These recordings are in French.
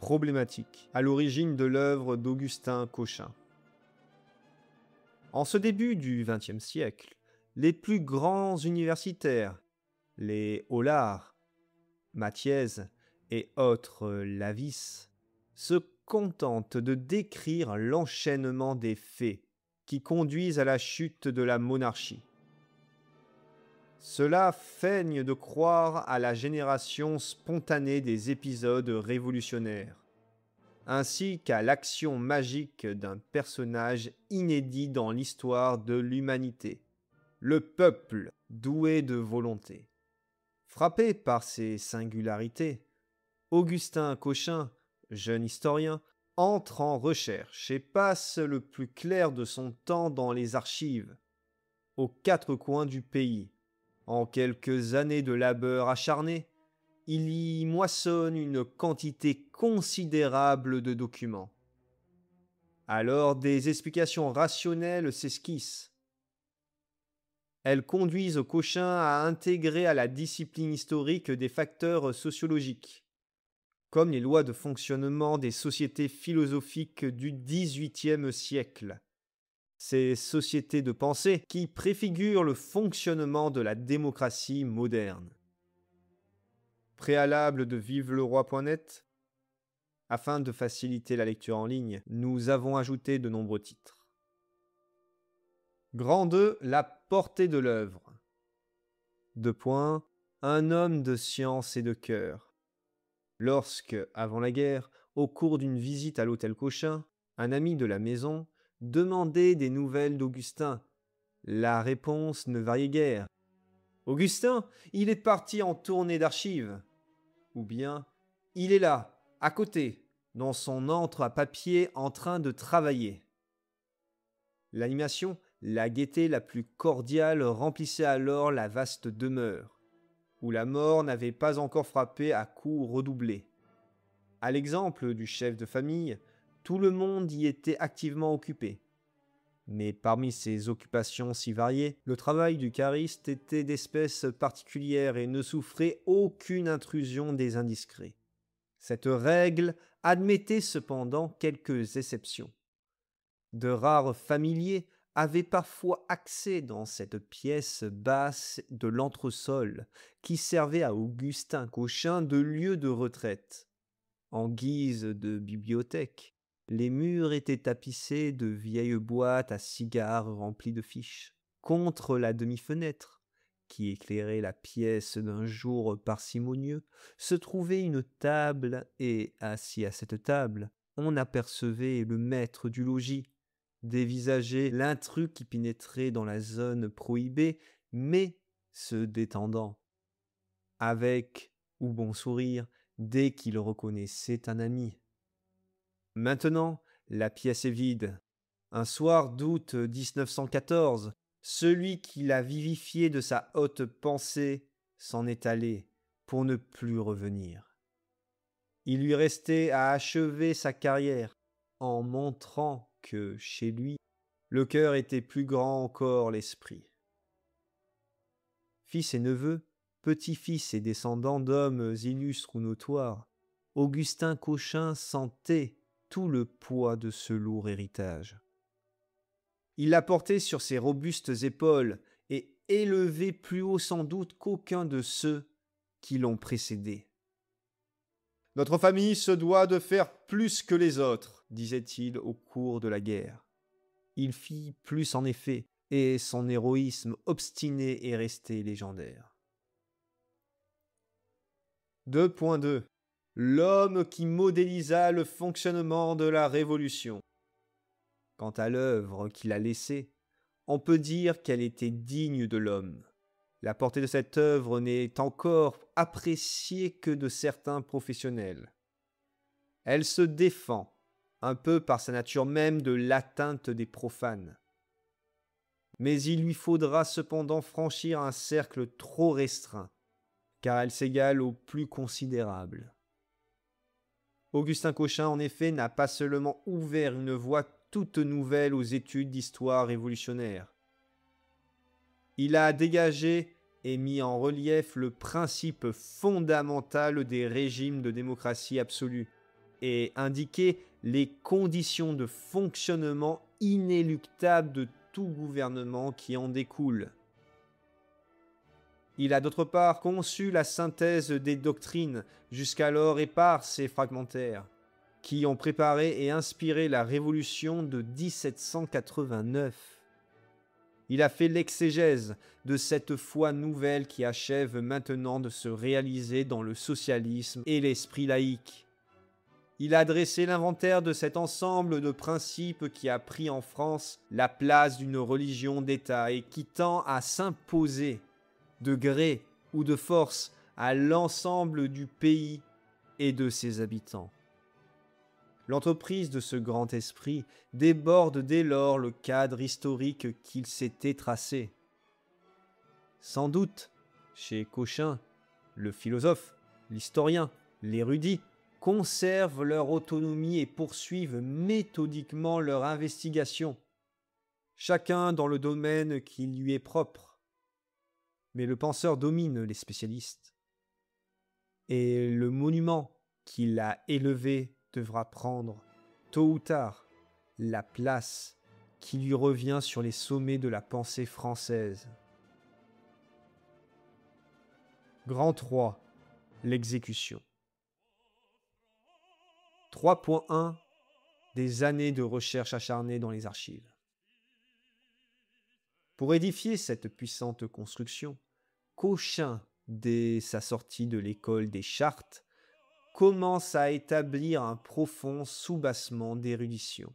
problématiques à l'origine de l'œuvre d'Augustin Cochin. En ce début du XXe siècle, les plus grands universitaires, les Hollard, Mathiez et autres Lavis, se contentent de décrire l'enchaînement des faits qui conduisent à la chute de la monarchie. Cela feigne de croire à la génération spontanée des épisodes révolutionnaires, ainsi qu'à l'action magique d'un personnage inédit dans l'histoire de l'humanité, le peuple doué de volonté. Frappé par ces singularités, Augustin Cochin, jeune historien, entre en recherche et passe le plus clair de son temps dans les archives, aux quatre coins du pays. En quelques années de labeur acharné, il y moissonne une quantité considérable de documents. Alors des explications rationnelles s'esquissent. Elles conduisent Cochin à intégrer à la discipline historique des facteurs sociologiques, comme les lois de fonctionnement des sociétés philosophiques du XVIIIe siècle. Ces sociétés de pensée qui préfigurent le fonctionnement de la démocratie moderne. Préalable de viveleroi.net. Afin de faciliter la lecture en ligne, nous avons ajouté de nombreux titres. Grand 2, la portée de l'œuvre. 2 points, un homme de science et de cœur. Lorsque, avant la guerre, au cours d'une visite à l'hôtel Cochin, un ami de la maison demandait des nouvelles d'Augustin, la réponse ne variait guère. « Augustin, il est parti en tournée d'archives. » Ou bien « Il est là, à côté, dans son antre à papier en train de travailler. » L'animation, la gaieté la plus cordiale remplissait alors la vaste demeure, où la mort n'avait pas encore frappé à coups redoublés. À l'exemple du chef de famille, tout le monde y était activement occupé. Mais parmi ces occupations si variées, le travail du cariste était d'espèce particulière et ne souffrait aucune intrusion des indiscrets. Cette règle admettait cependant quelques exceptions. De rares familiers avaient parfois accès dans cette pièce basse de l'entresol qui servait à Augustin Cochin de lieu de retraite. En guise de bibliothèque, les murs étaient tapissés de vieilles boîtes à cigares remplies de fiches. Contre la demi-fenêtre, qui éclairait la pièce d'un jour parcimonieux, se trouvait une table et, assis à cette table, on apercevait le maître du logis, dévisager l'intrus qui pénétrait dans la zone prohibée, mais se détendant, avec ou bon sourire, dès qu'il reconnaissait un ami. Maintenant, la pièce est vide. Un soir d'août 1914, celui qui l'a vivifié de sa haute pensée s'en est allé pour ne plus revenir. Il lui restait à achever sa carrière en montrant que, chez lui, le cœur était plus grand encore l'esprit. Fils et neveux, petits-fils et descendants d'hommes illustres ou notoires, Augustin Cochin sentait tout le poids de ce lourd héritage. Il l'a porté sur ses robustes épaules et élevé plus haut sans doute qu'aucun de ceux qui l'ont précédé. « Notre famille se doit de faire plus que les autres, disait-il au cours de la guerre. Il fit plus en effet, et son héroïsme obstiné est resté légendaire. 2.2 L'homme qui modélisa le fonctionnement de la Révolution. Quant à l'œuvre qu'il a laissée, on peut dire qu'elle était digne de l'homme. La portée de cette œuvre n'est encore appréciée que de certains professionnels. Elle se défend, un peu par sa nature même, de l'atteinte des profanes. Mais il lui faudra cependant franchir un cercle trop restreint, car elle s'égale au plus considérable. Augustin Cochin, en effet, n'a pas seulement ouvert une voie toute nouvelle aux études d'histoire révolutionnaire. Il a dégagé et mis en relief le principe fondamental des régimes de démocratie absolue et indiquer les conditions de fonctionnement inéluctables de tout gouvernement qui en découle. Il a d'autre part conçu la synthèse des doctrines, jusqu'alors éparses et fragmentaires, qui ont préparé et inspiré la Révolution de 1789. Il a fait l'exégèse de cette foi nouvelle qui achève maintenant de se réaliser dans le socialisme et l'esprit laïque. Il a dressé l'inventaire de cet ensemble de principes qui a pris en France la place d'une religion d'État et qui tend à s'imposer de gré ou de force à l'ensemble du pays et de ses habitants. L'entreprise de ce grand esprit déborde dès lors le cadre historique qu'il s'était tracé. Sans doute, chez Cauchin, le philosophe, l'historien, l'érudit conservent leur autonomie et poursuivent méthodiquement leur investigation, chacun dans le domaine qui lui est propre. Mais le penseur domine les spécialistes. Et le monument qu'il a élevé devra prendre, tôt ou tard, la place qui lui revient sur les sommets de la pensée française. Grand 3. L'exécution. 3.1. Des années de recherche acharnée dans les archives. Pour édifier cette puissante construction, Cauchin, dès sa sortie de l'école des Chartes, commence à établir un profond soubassement d'érudition.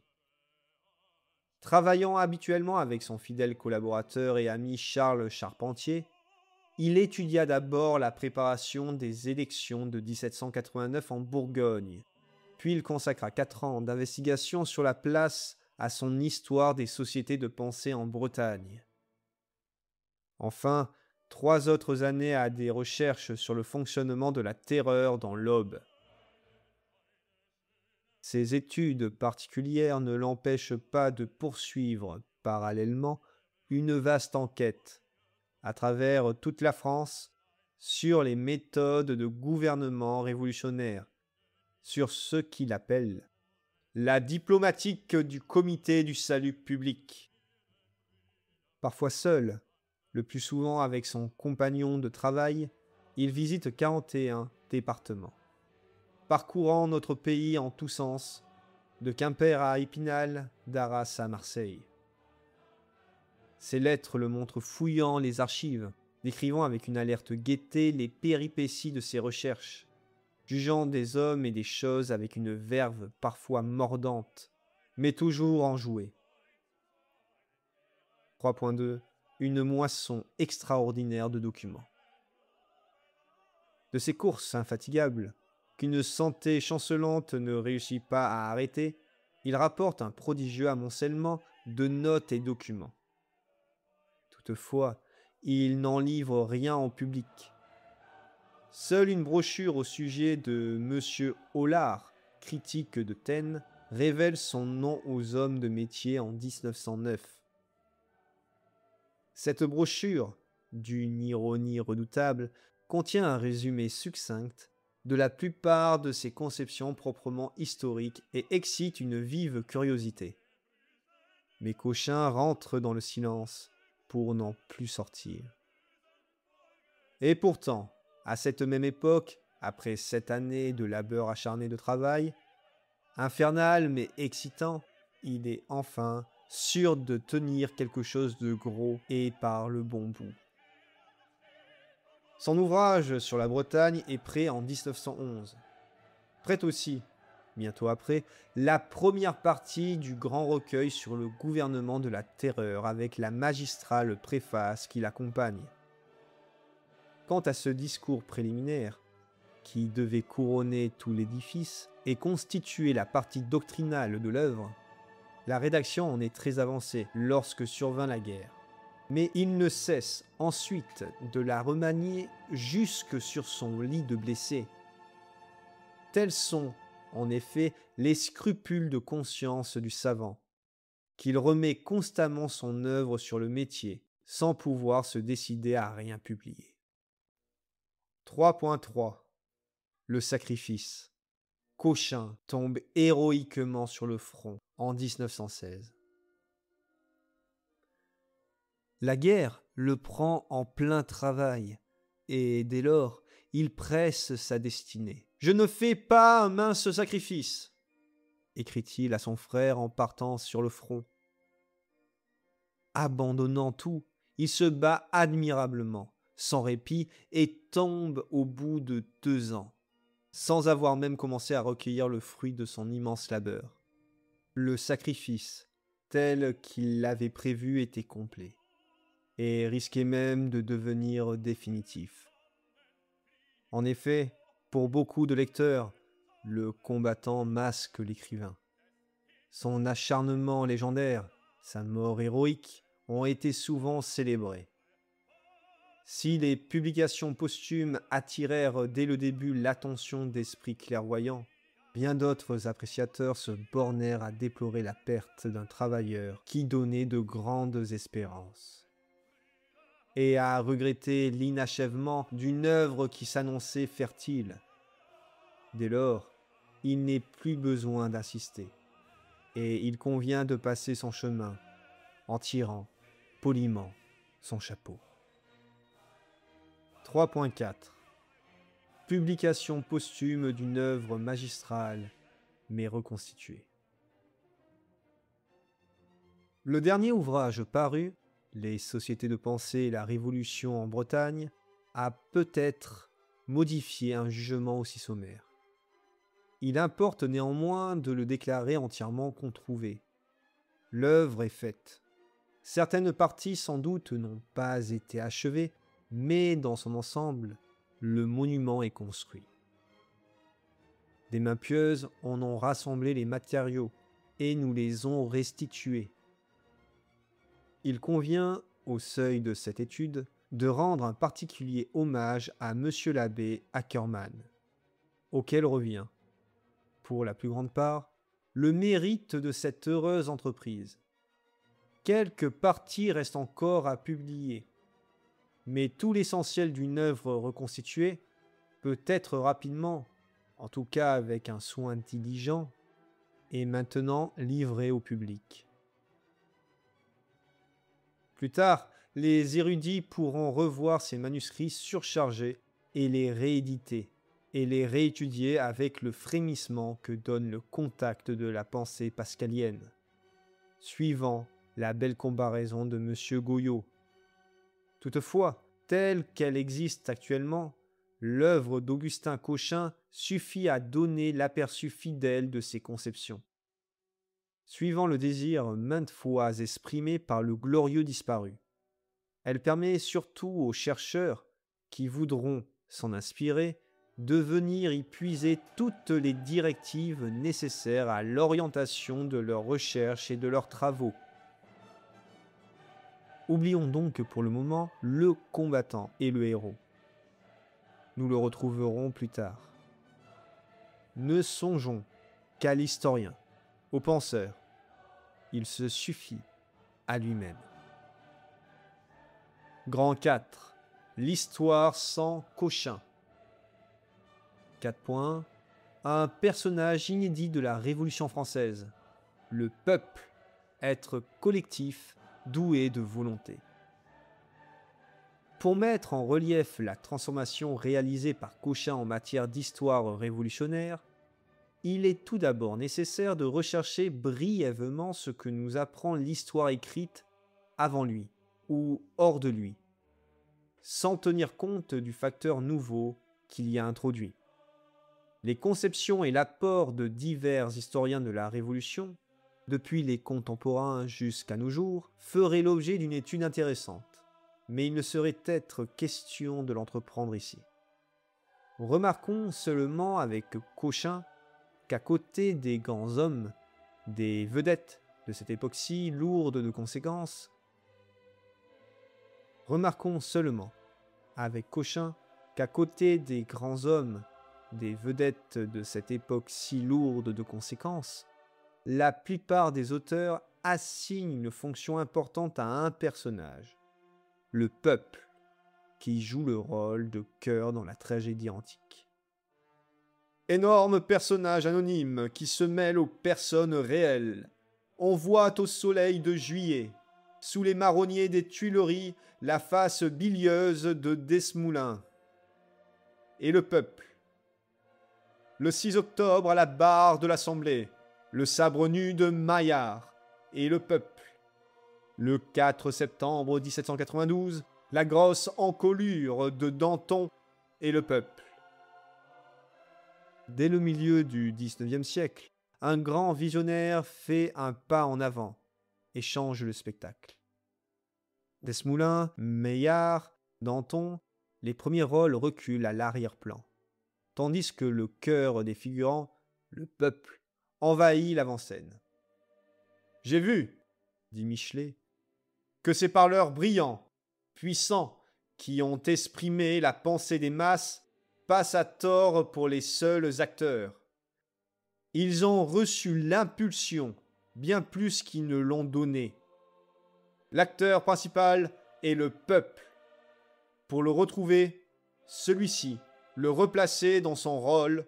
Travaillant habituellement avec son fidèle collaborateur et ami Charles Charpentier, il étudia d'abord la préparation des élections de 1789 en Bourgogne, puis il consacra 4 ans d'investigation sur la place à son histoire des sociétés de pensée en Bretagne. Enfin, 3 autres années à des recherches sur le fonctionnement de la terreur dans l'Aube. Ces études particulières ne l'empêchent pas de poursuivre, parallèlement, une vaste enquête, à travers toute la France, sur les méthodes de gouvernement révolutionnaire, sur ce qu'il appelle la diplomatique du Comité du salut public. Parfois seul, le plus souvent avec son compagnon de travail, il visite 41 départements, parcourant notre pays en tous sens, de Quimper à Épinal, d'Arras à Marseille. Ses lettres le montrent fouillant les archives, décrivant avec une alerte gaieté les péripéties de ses recherches, jugeant des hommes et des choses avec une verve parfois mordante, mais toujours enjouée. 3.2. Une moisson extraordinaire de documents. De ces courses infatigables, qu'une santé chancelante ne réussit pas à arrêter, il rapporte un prodigieux amoncellement de notes et documents. Toutefois, il n'en livre rien en public. Seule une brochure au sujet de M. Hollard, critique de Taine, révèle son nom aux hommes de métier en 1909. Cette brochure, d'une ironie redoutable, contient un résumé succinct de la plupart de ses conceptions proprement historiques et excite une vive curiosité. Mais Cauchin rentre dans le silence pour n'en plus sortir. Et pourtant, à cette même époque, après 7 années de labeur acharné de travail, infernal mais excitant, il est enfin sûr de tenir quelque chose de gros et par le bon bout. Son ouvrage sur la Bretagne est prêt en 1911. Prête aussi, bientôt après, la première partie du grand recueil sur le gouvernement de la terreur avec la magistrale préface qui l'accompagne. Quant à ce discours préliminaire, qui devait couronner tout l'édifice et constituer la partie doctrinale de l'œuvre, la rédaction en est très avancée lorsque survint la guerre. Mais il ne cesse ensuite de la remanier jusque sur son lit de blessé. Tels sont, en effet, les scrupules de conscience du savant, qu'il remet constamment son œuvre sur le métier, sans pouvoir se décider à rien publier. 3.3. Le sacrifice. Cochin tombe héroïquement sur le front en 1916. La guerre le prend en plein travail, et dès lors, il presse sa destinée. « Je ne fais pas un mince sacrifice !» écrit-il à son frère en partant sur le front. Abandonnant tout, il se bat admirablement, sans répit, et tombe au bout de 2 ans, sans avoir même commencé à recueillir le fruit de son immense labeur. Le sacrifice, tel qu'il l'avait prévu, était complet, et risquait même de devenir définitif. En effet, pour beaucoup de lecteurs, le combattant masque l'écrivain. Son acharnement légendaire, sa mort héroïque, ont été souvent célébrés. Si les publications posthumes attirèrent dès le début l'attention d'esprits clairvoyants, bien d'autres appréciateurs se bornèrent à déplorer la perte d'un travailleur qui donnait de grandes espérances, et à regretter l'inachèvement d'une œuvre qui s'annonçait fertile. Dès lors, il n'est plus besoin d'insister, et il convient de passer son chemin en tirant poliment son chapeau. 3.4 Publication posthume d'une œuvre magistrale, mais reconstituée. Le dernier ouvrage paru, Les sociétés de pensée et la Révolution en Bretagne, a peut-être modifié un jugement aussi sommaire. Il importe néanmoins de le déclarer entièrement controuvé. L'œuvre est faite. Certaines parties sans doute n'ont pas été achevées, mais dans son ensemble, le monument est construit. Des mains pieuses en ont rassemblé les matériaux et nous les ont restitués. Il convient, au seuil de cette étude, de rendre un particulier hommage à Monsieur l'abbé Ackermann, auquel revient, pour la plus grande part, le mérite de cette heureuse entreprise. Quelques parties restent encore à publier, mais tout l'essentiel d'une œuvre reconstituée peut être rapidement, en tout cas avec un soin diligent, et maintenant livré au public. Plus tard, les érudits pourront revoir ces manuscrits surchargés et les rééditer, et les réétudier avec le frémissement que donne le contact de la pensée pascalienne, suivant la belle comparaison de M. Goyot. Toutefois, telle qu'elle existe actuellement, l'œuvre d'Augustin Cochin suffit à donner l'aperçu fidèle de ses conceptions. Suivant le désir maintes fois exprimé par le glorieux disparu, elle permet surtout aux chercheurs qui voudront s'en inspirer de venir y puiser toutes les directives nécessaires à l'orientation de leurs recherches et de leurs travaux. Oublions donc pour le moment le combattant et le héros. Nous le retrouverons plus tard. Ne songeons qu'à l'historien, au penseur. Il se suffit à lui-même. Grand 4. L'histoire sans Cochin. 4 points. Un personnage inédit de la Révolution française. Le peuple, être collectif, doué de volonté. Pour mettre en relief la transformation réalisée par Cochin en matière d'histoire révolutionnaire, il est tout d'abord nécessaire de rechercher brièvement ce que nous apprend l'histoire écrite avant lui ou hors de lui, sans tenir compte du facteur nouveau qu'il y a introduit. Les conceptions et l'apport de divers historiens de la Révolution, depuis les contemporains jusqu'à nos jours, feraient l'objet d'une étude intéressante, mais il ne saurait être question de l'entreprendre ici. Remarquons seulement avec Cochin qu'à côté des grands hommes, des vedettes de cette époque-ci lourde de conséquences, remarquons seulement avec Cochin qu'à côté des grands hommes, des vedettes de cette époque si lourde de conséquences, la plupart des auteurs assignent une fonction importante à un personnage, le peuple, qui joue le rôle de cœur dans la tragédie antique. Énorme personnage anonyme qui se mêle aux personnes réelles. On voit au soleil de juillet, sous les marronniers des Tuileries, la face bilieuse de Desmoulins. Et le peuple. Le 6 octobre à la barre de l'Assemblée, le sabre nu de Maillard. Et le peuple. Le 4 septembre 1792, la grosse encolure de Danton et le peuple. Dès le milieu du XIXe siècle, un grand visionnaire fait un pas en avant et change le spectacle. Desmoulins, Maillard, Danton, les premiers rôles reculent à l'arrière-plan, tandis que le cœur des figurants, le peuple, envahit l'avant-scène. « J'ai vu, dit Michelet, que ces parleurs brillants, puissants, qui ont exprimé la pensée des masses, passent à tort pour les seuls acteurs. Ils ont reçu l'impulsion bien plus qu'ils ne l'ont donnée. L'acteur principal est le peuple. Pour le retrouver, celui-ci, le replacer dans son rôle,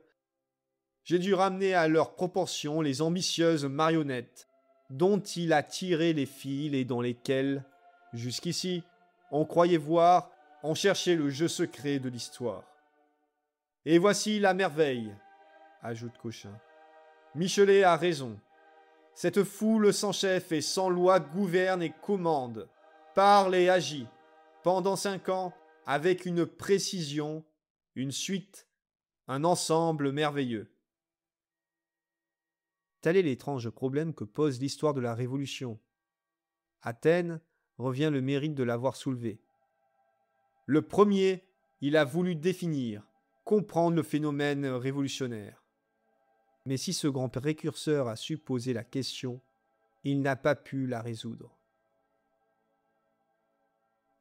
j'ai dû ramener à leur proportion les ambitieuses marionnettes dont il a tiré les fils et dans lesquelles, jusqu'ici, on croyait voir, on cherchait le jeu secret de l'histoire. Et voici la merveille, ajoute Cochin. Michelet a raison. Cette foule sans chef et sans loi gouverne et commande, parle et agit, pendant 5 ans, avec une précision, une suite, un ensemble merveilleux. Tel est l'étrange problème que pose l'histoire de la Révolution. Athènes revient le mérite de l'avoir soulevé. Le premier, il a voulu définir, comprendre le phénomène révolutionnaire. Mais si ce grand précurseur a su poser la question, il n'a pas pu la résoudre.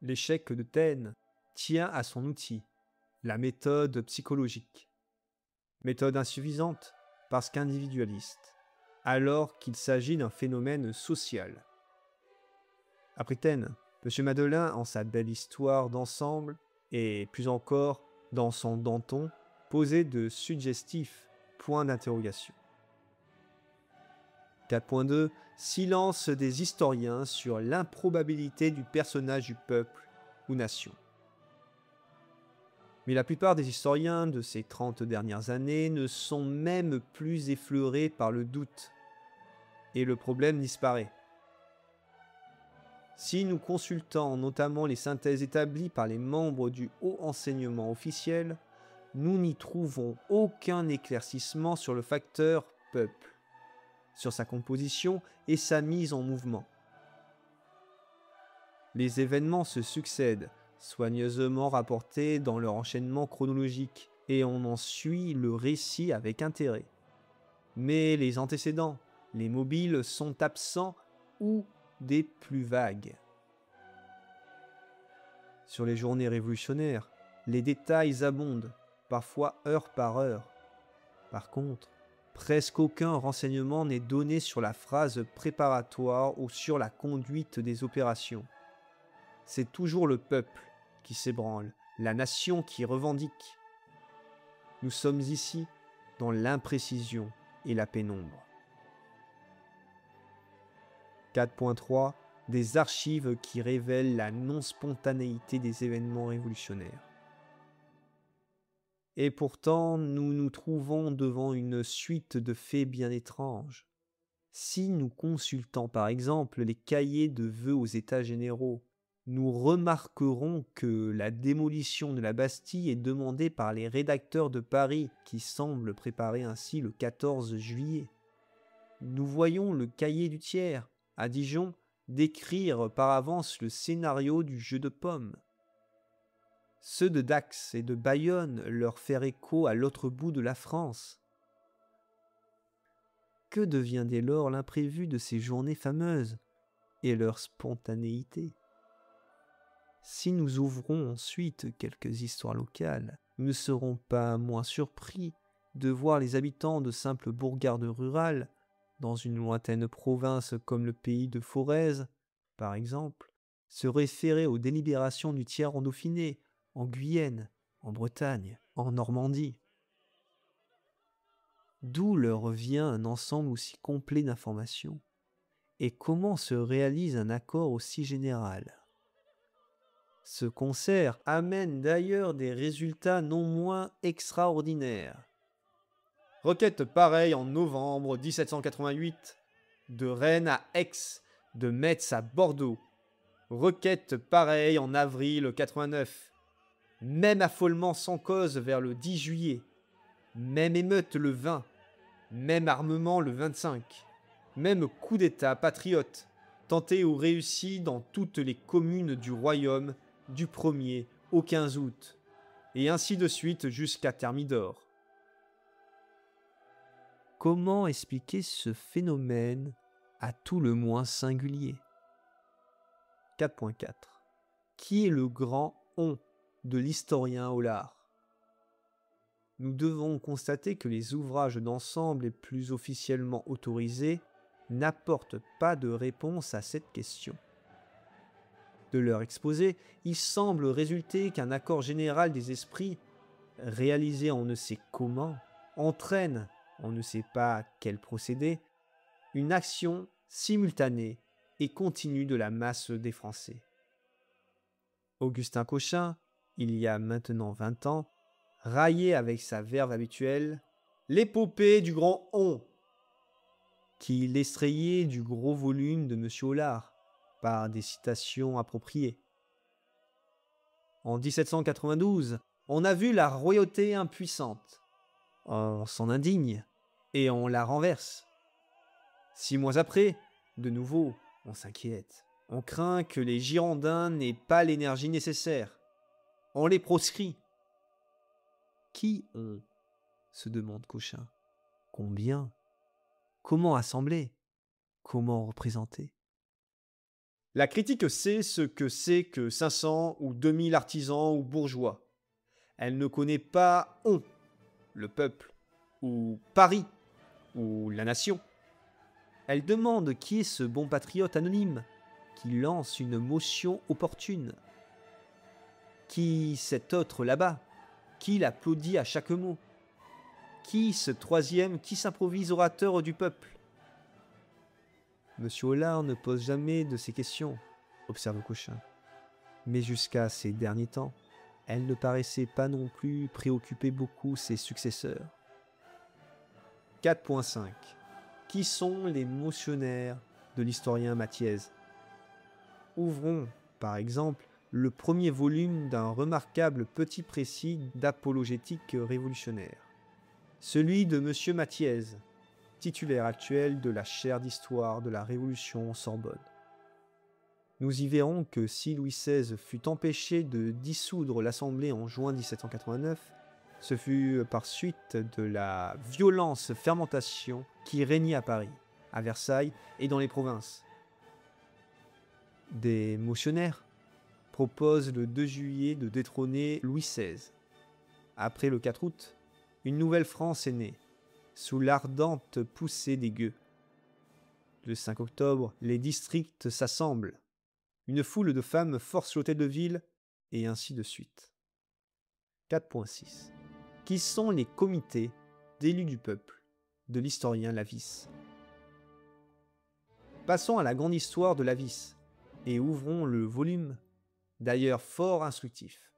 L'échec de Taine tient à son outil, la méthode psychologique. Méthode insuffisante parce qu'individualiste, alors qu'il s'agit d'un phénomène social. Après Taine, M. Madeleine, en sa belle histoire d'ensemble, et plus encore dans son Danton, posait de suggestifs points d'interrogation. 4.2 Silence des historiens sur l'improbabilité du personnage du peuple ou nation. Mais la plupart des historiens de ces 30 dernières années ne sont même plus effleurés par le doute, et le problème disparaît. Si nous consultons notamment les synthèses établies par les membres du haut enseignement officiel, nous n'y trouvons aucun éclaircissement sur le facteur peuple, sur sa composition et sa mise en mouvement. Les événements se succèdent, soigneusement rapportés dans leur enchaînement chronologique, et on en suit le récit avec intérêt. Mais les antécédents, les mobiles sont absents ou des plus vagues. Sur les journées révolutionnaires, les détails abondent, parfois heure par heure. Par contre, presque aucun renseignement n'est donné sur la phase préparatoire ou sur la conduite des opérations. C'est toujours le peuple qui s'ébranle, la nation qui revendique. Nous sommes ici dans l'imprécision et la pénombre. 4.3 Des archives qui révèlent la non-spontanéité des événements révolutionnaires. Et pourtant, nous nous trouvons devant une suite de faits bien étranges. Si nous consultons par exemple les cahiers de vœux aux États généraux, nous remarquerons que la démolition de la Bastille est demandée par les rédacteurs de Paris qui semblent préparer ainsi le 14 juillet. Nous voyons le cahier du tiers, à Dijon, décrire par avance le scénario du jeu de pommes. Ceux de Dax et de Bayonne leur faire écho à l'autre bout de la France. Que devient dès lors l'imprévu de ces journées fameuses et leur spontanéité? Si nous ouvrons ensuite quelques histoires locales, nous ne serons pas moins surpris de voir les habitants de simples bourgades rurales, dans une lointaine province comme le pays de Forez, par exemple, se référer aux délibérations du tiers en Dauphiné, en Guyenne, en Bretagne, en Normandie. D'où leur vient un ensemble aussi complet d'informations? Et comment se réalise un accord aussi général? Ce concert amène d'ailleurs des résultats non moins extraordinaires. Requête pareille en novembre 1788, de Rennes à Aix, de Metz à Bordeaux. Requête pareille en avril 89. Même affolement sans cause vers le 10 juillet. Même émeute le 20. Même armement le 25. Même coup d'État patriote, tenté ou réussi dans toutes les communes du royaume du 1er au 15 août, et ainsi de suite jusqu'à Thermidor. Comment expliquer ce phénomène à tout le moins singulier? 4.4. Qui est le grand on de l'historien Hollart? Nous devons constater que les ouvrages d'ensemble les plus officiellement autorisés n'apportent pas de réponse à cette question. De leur exposé, il semble résulter qu'un accord général des esprits, réalisé on ne sait comment, entraîne, on ne sait pas quel procédé, une action simultanée et continue de la masse des Français. Augustin Cochin, il y a maintenant 20 ans, raillait avec sa verve habituelle l'épopée du grand on, qu'il extrayait du gros volume de M. Hollart par des citations appropriées. En 1792, on a vu la royauté impuissante. On s'en indigne et on la renverse. 6 mois après, de nouveau, on s'inquiète. On craint que les Girondins n'aient pas l'énergie nécessaire. On les proscrit. Qui on? Se demande Cochin. Combien? Comment assembler? Comment représenter? La critique sait ce que c'est que 500 ou 2000 artisans ou bourgeois. Elle ne connaît pas on, le peuple, ou Paris, ou la nation. Elle demande qui est ce bon patriote anonyme qui lance une motion opportune. Qui cet autre là-bas, qui l'applaudit à chaque mot? Qui ce troisième qui s'improvise orateur du peuple? Monsieur Hollart ne pose jamais de ces questions, observe Cochin. Mais jusqu'à ces derniers temps, elle ne paraissait pas non plus préoccuper beaucoup ses successeurs. 4.5. Qui sont les motionnaires de l'historien Mathiez? Ouvrons, par exemple, le premier volume d'un remarquable petit précis d'apologétique révolutionnaire. Celui de M. Mathiez, titulaire actuel de la chaire d'histoire de la Révolution Sorbonne. Nous y verrons que si Louis XVI fut empêché de dissoudre l'Assemblée en juin 1789, ce fut par suite de la violente fermentation qui régnait à Paris, à Versailles et dans les provinces. Des motionnaires proposent le 2 juillet de détrôner Louis XVI. Après le 4 août, une nouvelle France est née, sous l'ardente poussée des gueux. Le 5 octobre, les districts s'assemblent. Une foule de femmes force l'hôtel de ville, et ainsi de suite. 4.6. Qui sont les comités d'élus du peuple de l'historien Lavis? Passons à la grande histoire de Lavis, et ouvrons le volume, d'ailleurs fort instructif,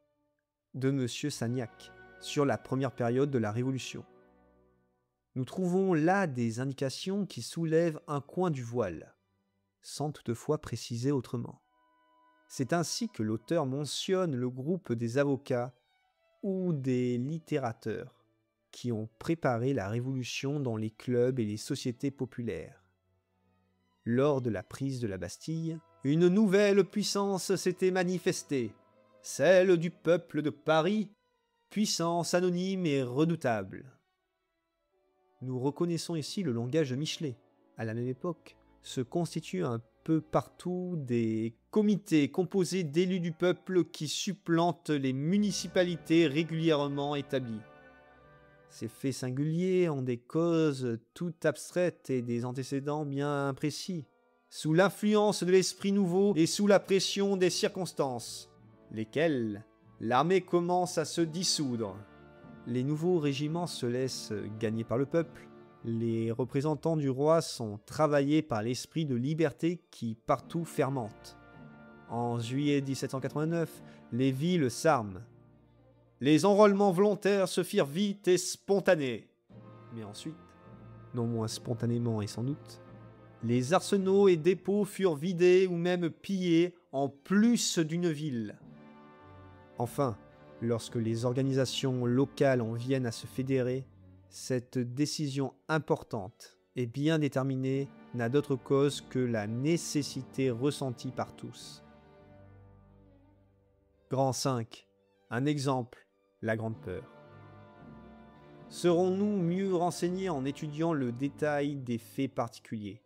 de M. Sagnac, sur la première période de la Révolution. Nous trouvons là des indications qui soulèvent un coin du voile, sans toutefois préciser autrement. C'est ainsi que l'auteur mentionne le groupe des avocats ou des littérateurs qui ont préparé la Révolution dans les clubs et les sociétés populaires. Lors de la prise de la Bastille, une nouvelle puissance s'était manifestée, celle du peuple de Paris, puissance anonyme et redoutable. Nous reconnaissons ici le langage de Michelet. À la même époque, se constituent un peu partout des comités composés d'élus du peuple qui supplantent les municipalités régulièrement établies. Ces faits singuliers ont des causes toutes abstraites et des antécédents bien précis, sous l'influence de l'esprit nouveau et sous la pression des circonstances, lesquelles l'armée commence à se dissoudre. Les nouveaux régiments se laissent gagner par le peuple, les représentants du roi sont travaillés par l'esprit de liberté qui partout fermente. En juillet 1789, les villes s'arment. Les enrôlements volontaires se firent vite et spontanés. Mais ensuite, non moins spontanément et sans doute, les arsenaux et dépôts furent vidés ou même pillés en plus d'une ville. Enfin, lorsque les organisations locales en viennent à se fédérer, cette décision importante et bien déterminée n'a d'autre cause que la nécessité ressentie par tous. Grand 5. Un exemple, la Grande Peur. Serons-nous mieux renseignés en étudiant le détail des faits particuliers?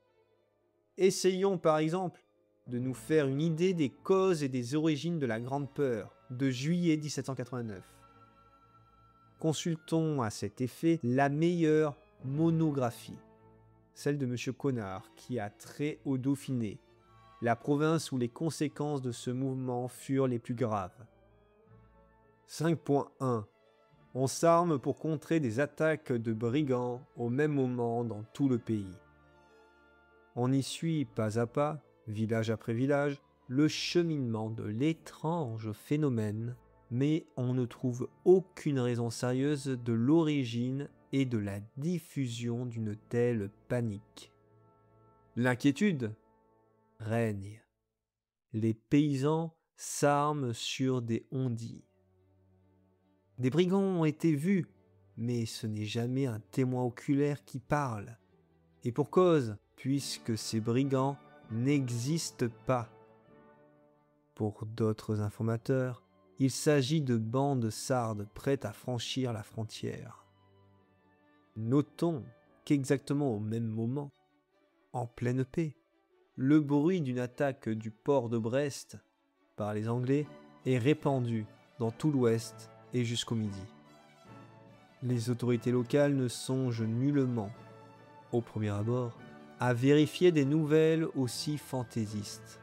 Essayons par exemple de nous faire une idée des causes et des origines de la Grande Peur de juillet 1789. Consultons à cet effet la meilleure monographie, celle de M. Connard, qui a trait au Dauphiné, la province où les conséquences de ce mouvement furent les plus graves. 5.1. On s'arme pour contrer des attaques de brigands au même moment dans tout le pays. On y suit pas à pas, village après village, le cheminement de l'étrange phénomène, mais on ne trouve aucune raison sérieuse de l'origine et de la diffusion d'une telle panique. L'inquiétude règne. Les paysans s'arment sur des on-dit. Des brigands ont été vus, mais ce n'est jamais un témoin oculaire qui parle. Et pour cause, puisque ces brigands n'existent pas. Pour d'autres informateurs, il s'agit de bandes sardes prêtes à franchir la frontière. Notons qu'exactement au même moment, en pleine paix, le bruit d'une attaque du port de Brest par les Anglais est répandu dans tout l'Ouest et jusqu'au Midi. Les autorités locales ne songent nullement, au premier abord, à vérifier des nouvelles aussi fantaisistes.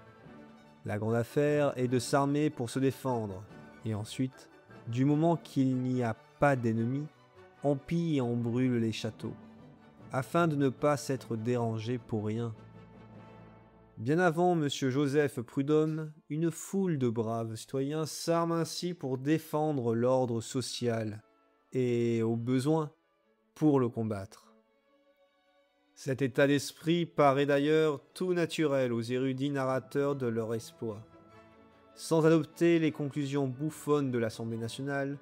La grande affaire est de s'armer pour se défendre, et ensuite, du moment qu'il n'y a pas d'ennemis, on pille et on brûle les châteaux, afin de ne pas s'être dérangé pour rien. Bien avant M. Joseph Prudhomme, une foule de braves citoyens s'arment ainsi pour défendre l'ordre social, et, au besoin, pour le combattre. Cet état d'esprit paraît d'ailleurs tout naturel aux érudits narrateurs de leur exploit. Sans adopter les conclusions bouffonnes de l'Assemblée nationale,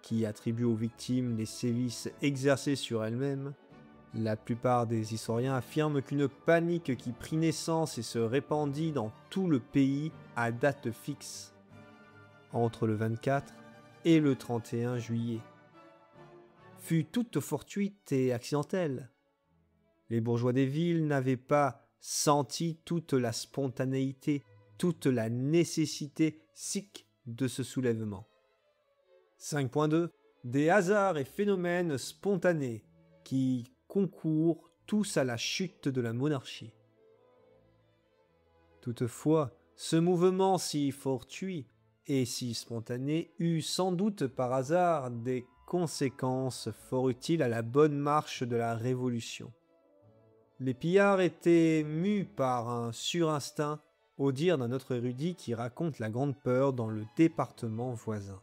qui attribue aux victimes les sévices exercés sur elles-mêmes, la plupart des historiens affirment qu'une panique qui prit naissance et se répandit dans tout le pays à date fixe, entre le 24 et le 31 juillet, fut toute fortuite et accidentelle. Les bourgeois des villes n'avaient pas senti toute la spontanéité, toute la nécessité sic de ce soulèvement. 5.2. Des hasards et phénomènes spontanés qui concourent tous à la chute de la monarchie. Toutefois, ce mouvement si fortuit et si spontané eut sans doute par hasard des conséquences fort utiles à la bonne marche de la Révolution. Les pillards étaient mus par un surinstinct, au dire d'un autre érudit qui raconte la Grande Peur dans le département voisin.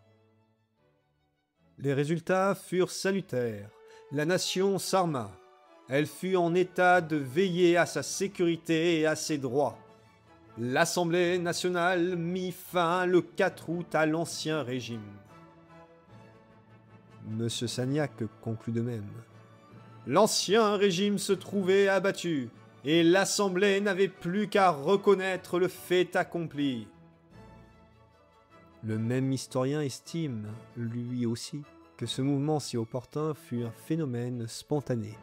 Les résultats furent salutaires. La nation s'arma. Elle fut en état de veiller à sa sécurité et à ses droits. L'Assemblée nationale mit fin le 4 août à l'Ancien Régime. M. Sagnac conclut de même. L'Ancien Régime se trouvait abattu, et l'Assemblée n'avait plus qu'à reconnaître le fait accompli. Le même historien estime, lui aussi, que ce mouvement si opportun fut un phénomène spontané.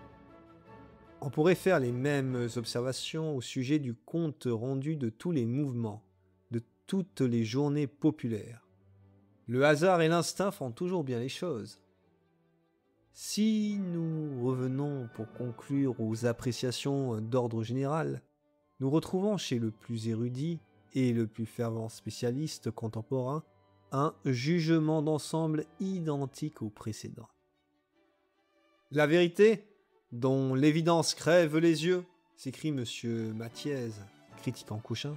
On pourrait faire les mêmes observations au sujet du compte rendu de tous les mouvements, de toutes les journées populaires. Le hasard et l'instinct font toujours bien les choses. Si nous revenons pour conclure aux appréciations d'ordre général, nous retrouvons chez le plus érudit et le plus fervent spécialiste contemporain un jugement d'ensemble identique au précédent. La vérité, dont l'évidence crève les yeux, s'écrie monsieur Mathiez, critiquant Cauchin,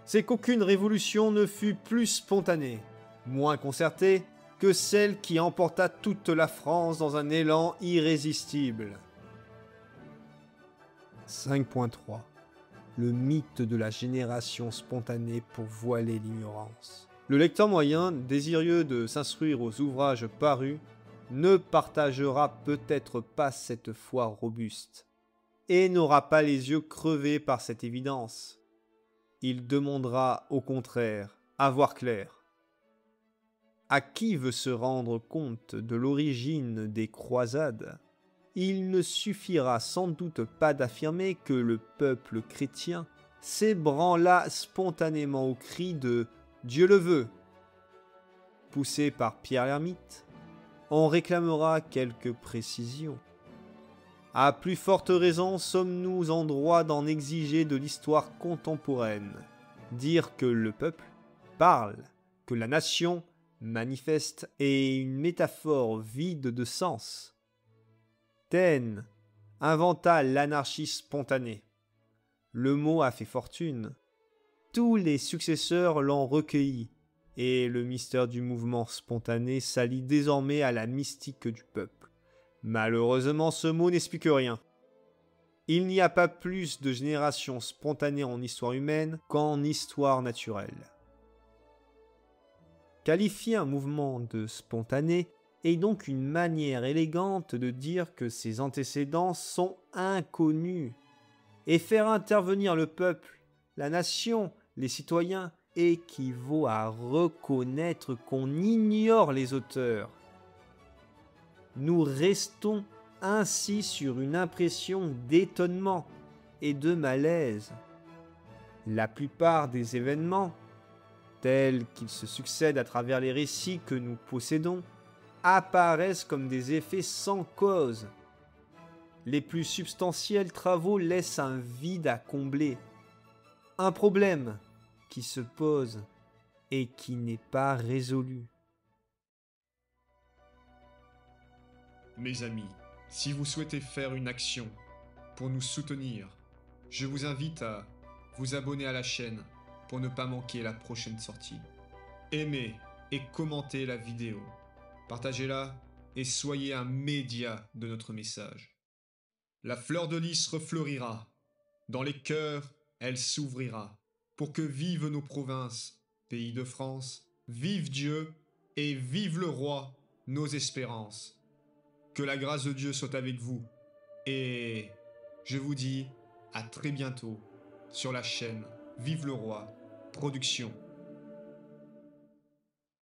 c'est qu'aucune révolution ne fut plus spontanée, moins concertée, que celle qui emporta toute la France dans un élan irrésistible. 5.3 Le mythe de la génération spontanée pour voiler l'ignorance. Le lecteur moyen, désireux de s'instruire aux ouvrages parus, ne partagera peut-être pas cette foi robuste, et n'aura pas les yeux crevés par cette évidence. Il demandera, au contraire, à voir clair. À qui veut se rendre compte de l'origine des croisades, il ne suffira sans doute pas d'affirmer que le peuple chrétien s'ébranla spontanément au cri de « Dieu le veut ». Poussé par Pierre l'Ermite, on réclamera quelques précisions. À plus forte raison sommes-nous en droit d'en exiger de l'histoire contemporaine. Dire que le peuple parle, que la nation manifeste est une métaphore vide de sens. Taine inventa l'anarchie spontanée. Le mot a fait fortune. Tous les successeurs l'ont recueilli, et le mystère du mouvement spontané s'allie désormais à la mystique du peuple. Malheureusement, ce mot n'explique rien. Il n'y a pas plus de générations spontanées en histoire humaine qu'en histoire naturelle. Qualifier un mouvement de spontané est donc une manière élégante de dire que ses antécédents sont inconnus, et faire intervenir le peuple, la nation, les citoyens, équivaut à reconnaître qu'on ignore les auteurs. Nous restons ainsi sur une impression d'étonnement et de malaise. La plupart des événements, tels qu'ils se succèdent à travers les récits que nous possédons, apparaissent comme des effets sans cause. Les plus substantiels travaux laissent un vide à combler, un problème qui se pose et qui n'est pas résolu. Mes amis, si vous souhaitez faire une action pour nous soutenir, je vous invite à vous abonner à la chaîne pour ne pas manquer la prochaine sortie. Aimez et commentez la vidéo, partagez-la et soyez un média de notre message. La fleur de lys refleurira, dans les cœurs elle s'ouvrira, pour que vivent nos provinces, pays de France, vive Dieu et vive le roi, nos espérances. Que la grâce de Dieu soit avec vous, et je vous dis à très bientôt sur la chaîne Vive le Roi Production.